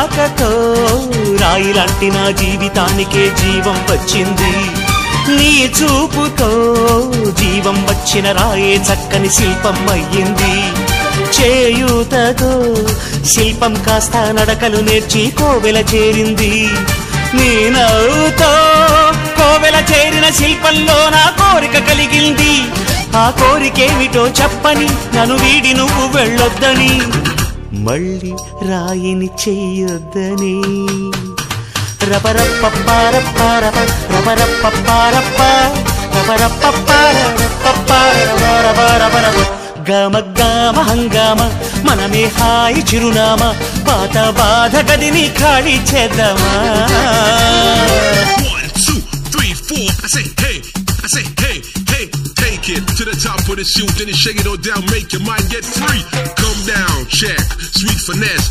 రాకతో రాయిలాంటి నా జీవితానికే జీవం వచ్చింది నీ చూపుతో జీవం వచ్చిన రాయే చక్కని శిల్పం అయ్యింది చేయూతతో శిల్పం కాస్త నడకలు నేర్చి కోవెల చేరింది నీ నవ్వుతో కోవెల చేరిన శిల్పంలో నా కోరిక కలిగింది ఆ కోరికేమిటో చెప్పని నన్ను వీడి నువ్వు వెళ్ళొద్దని మళ్ళీ రాయిని చెయ్యొద్దని రబరప్పపారప్పారప రబరప్పపారప్ప రబరప్పపారపపారపపారపపారపపారప గమ గమ హంగామ మనమే హాయి చిరునామా పాత బాధ గదిని ఖాళీ చేద్దామా 1 2 3 4 I say hey hey take it to the top of the shoot then you shake it all down make your mind get free come down check sweet finesse